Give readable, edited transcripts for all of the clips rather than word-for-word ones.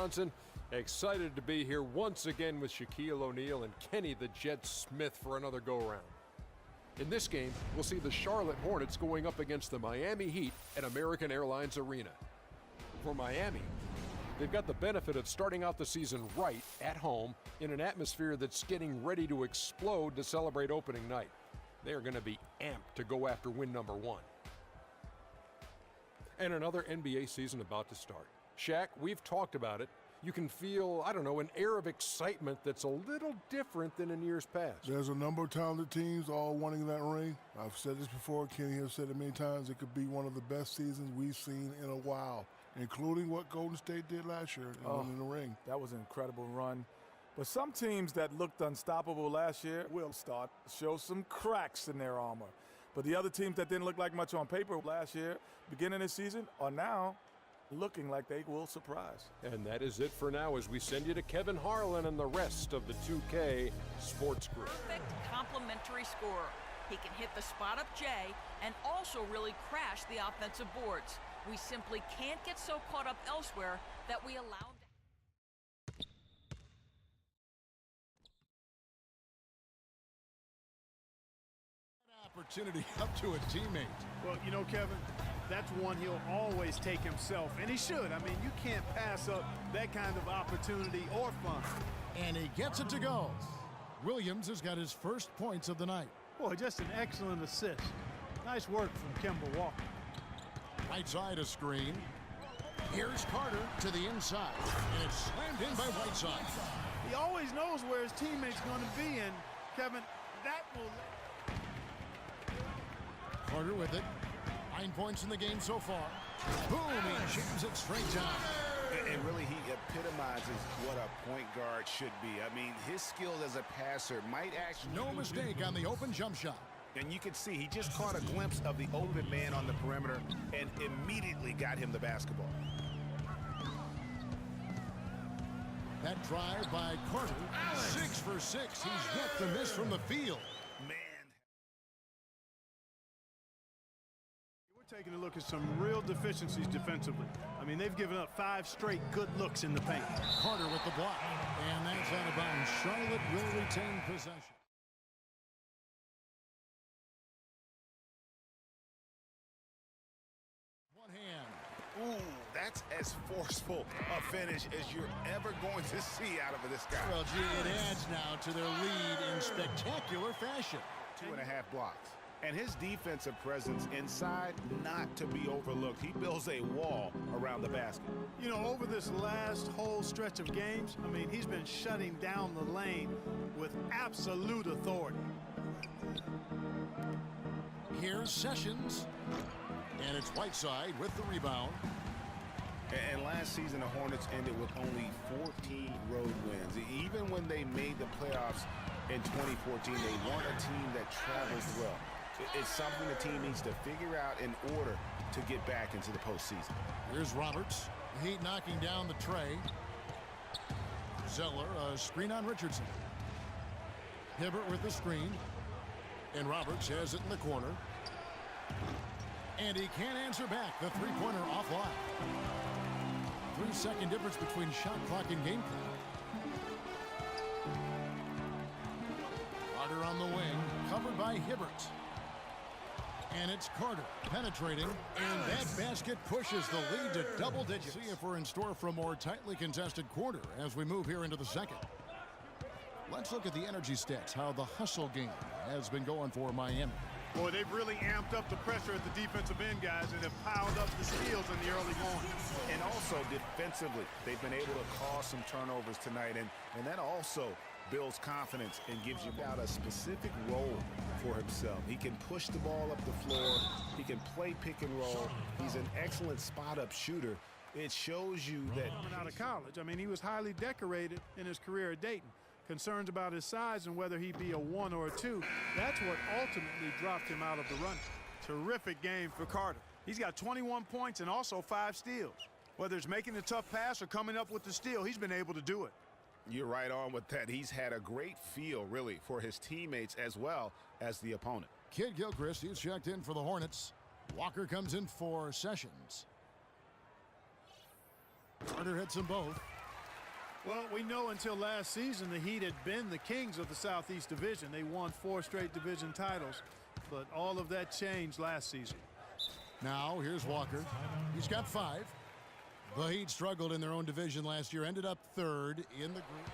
Johnson. Excited to be here once again with Shaquille O'Neal and Kenny the Jet Smith for another go-around. In this game, we'll see the Charlotte Hornets going up against the Miami Heat at American Airlines Arena. For Miami, they've got the benefit of starting out the season right at home in an atmosphere that's getting ready to explode to celebrate opening night. They are going to be amped to go after win number 1. And another NBA season about to start. Shaq, we've talked about it. You can feel, I don't know, an air of excitement that's a little different than in years past. There's a number of talented teams all wanting that ring. I've said this before, Kenny has said it many times, it could be one of the best seasons we've seen in a while, including what Golden State did last year in the ring. That was an incredible run. But some teams that looked unstoppable last year will start to show some cracks in their armor. But the other teams that didn't look like much on paper last year, beginning of the season, are now looking like they will surprise. And that is it for now as we send you to Kevin Harlan and the rest of the 2K Sports Group. Perfect complementary scorer. He can hit the spot-up J and also really crash the offensive boards. We simply can't get so caught up elsewhere that we allow him to... Opportunity up to a teammate. Well, you know, Kevin, that's one he'll always take himself, and he should. I mean, you can't pass up that kind of opportunity or fun. And he gets it to go. Williams has got his first points of the night. Boy, just an excellent assist. Nice work from Kemba Walker. Right side a screen. Here's Carter to the inside, and it's slammed in by Whiteside. He always knows where his teammate's going to be, and, Kevin, that will... Carter with it. 9 points in the game so far. Boom, he jams it straight down. And really, he epitomizes what a point guard should be. I mean, his skills as a passer might actually... No mistake on the open jump shot. And you can see he just caught a glimpse of the open man on the perimeter and immediately got him the basketball. That drive by Carter, 6 for 6. He's yet to miss from the field. Man. We're taking a look at some real deficiencies defensively. I mean, they've given up 5 straight good looks in the paint. Carter with the block. And that's out of bounds. Charlotte will retain possession. One hand. Ooh, that's as forceful a finish as you're ever going to see out of this guy. Well, gee, it adds now to their lead in spectacular fashion. 2.5 blocks. And his defensive presence inside, not to be overlooked. He builds a wall around the basket. You know, over this last whole stretch of games, I mean, he's been shutting down the lane with absolute authority. Here's Sessions. And it's Whiteside with the rebound. And last season, the Hornets ended with only 14 road wins. Even when they made the playoffs in 2014, they weren't a team that travels well. It's something the team needs to figure out in order to get back into the postseason. Here's Roberts. Heat knocking down the tray. Zeller, a screen on Richardson. Hibbert with the screen. And Roberts has it in the corner. And he can't answer back. The three-pointer offline. 3-second difference between shot clock and game clock. Carter on the wing, covered by Hibbert. And it's Carter penetrating, and that basket pushes the lead to double digits. See if we're in store for a more tightly contested quarter as we move here into the second. Let's look at the energy stats, how the hustle game has been going for Miami. Boy, they've really amped up the pressure at the defensive end, guys, and have piled up the steals in the early going. And also defensively, they've been able to cause some turnovers tonight, and that also builds confidence and gives you out a specific role for himself. He can push the ball up the floor. He can play pick and roll. He's an excellent spot-up shooter. It shows you that... Coming out of college, I mean, he was highly decorated in his career at Dayton. Concerns about his size and whether he'd be a 1 or a 2. That's what ultimately dropped him out of the run. Terrific game for Carter. He's got 21 points and also 5 steals. Whether it's making a tough pass or coming up with the steal, he's been able to do it. You're right on with that. He's had a great feel, really, for his teammates as well as the opponent. Kid Gilchrist, he's checked in for the Hornets. Walker comes in for Sessions. Carter hits them both. Well, we know until last season the Heat had been the kings of the Southeast Division. They won 4 straight division titles, but all of that changed last season. Now here's Walker. He's got 5. The Heat struggled in their own division last year, ended up 3rd in the group.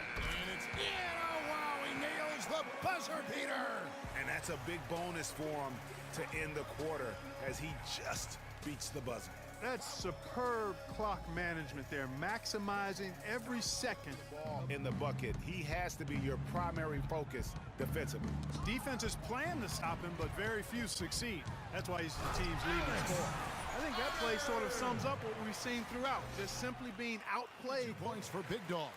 And it's in. Oh, wow, he nails the buzzer beater. And that's a big bonus for him to end the quarter as he just beats the buzzer. That's superb clock management there, maximizing every second. Ball in the bucket. He has to be your primary focus defensively. Defenses plan to stop him, but very few succeed. That's why he's the team's leading scorer. I think that play sort of sums up what we've seen throughout, just simply being outplayed. 2 points for Big Dog.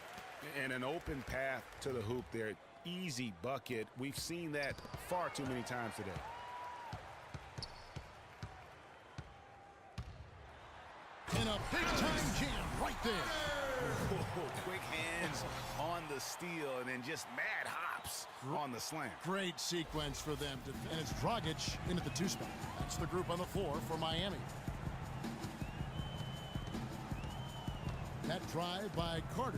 And an open path to the hoop there. Easy bucket. We've seen that far too many times today. And a big-time jam right there. Whoa, quick hands on the steal and then just mad hops on the slam. Great sequence for them. And it's Dragic in at the 2 spot. That's the group on the floor for Miami. That drive by Carter.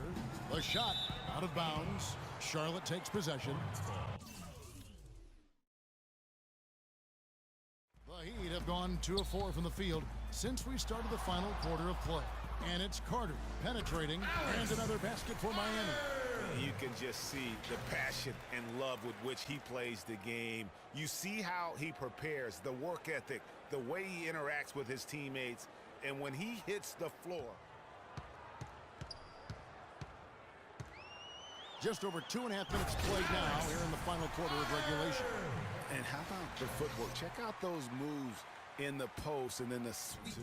The shot out of bounds. Charlotte takes possession. The Heat have gone 2 of 4 from the field since we started the final quarter of play. And it's Carter penetrating, and another basket for Miami. You can just see the passion and love with which he plays the game. You see how he prepares, the work ethic, the way he interacts with his teammates, and when he hits the floor. Just over 2.5 minutes played now here in the final quarter of regulation. And how about the footwork? Check out those moves in the post and then the sweep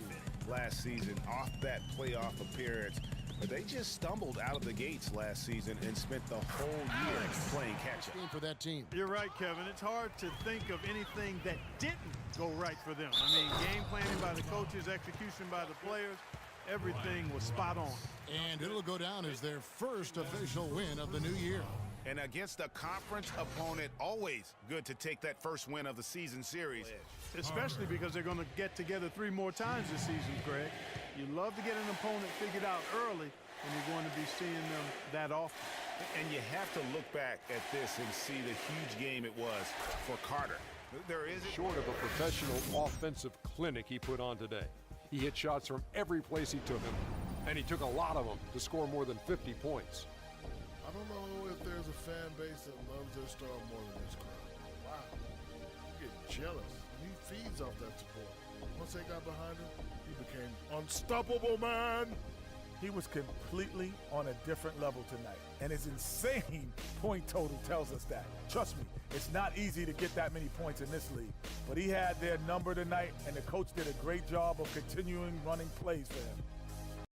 last season off that playoff appearance. But they just stumbled out of the gates last season and spent the whole year playing catch-up. Game for that team. You're right, Kevin. It's hard to think of anything that didn't go right for them. I mean, game planning by the coaches, execution by the players, everything was spot on. And it'll go down as their first official win of the new year. And against a conference opponent, always good to take that first win of the season series. Especially because they're going to get together 3 more times this season, Greg. You love to get an opponent figured out early when you're going to be seeing them that often. And you have to look back at this and see the huge game it was for Carter. There is Short of a professional offensive clinic he put on today. He hit shots from every place he took them, and he took a lot of them to score more than 50 points. I don't know if there's a fan base that loves their star more than this crowd. Wow. You get jealous. He feeds off that support. Once they got behind him, he became unstoppable, man. He was completely on a different level tonight. And his insane point total tells us that. Trust me, it's not easy to get that many points in this league. But he had their number tonight, and the coach did a great job of continuing running plays for him.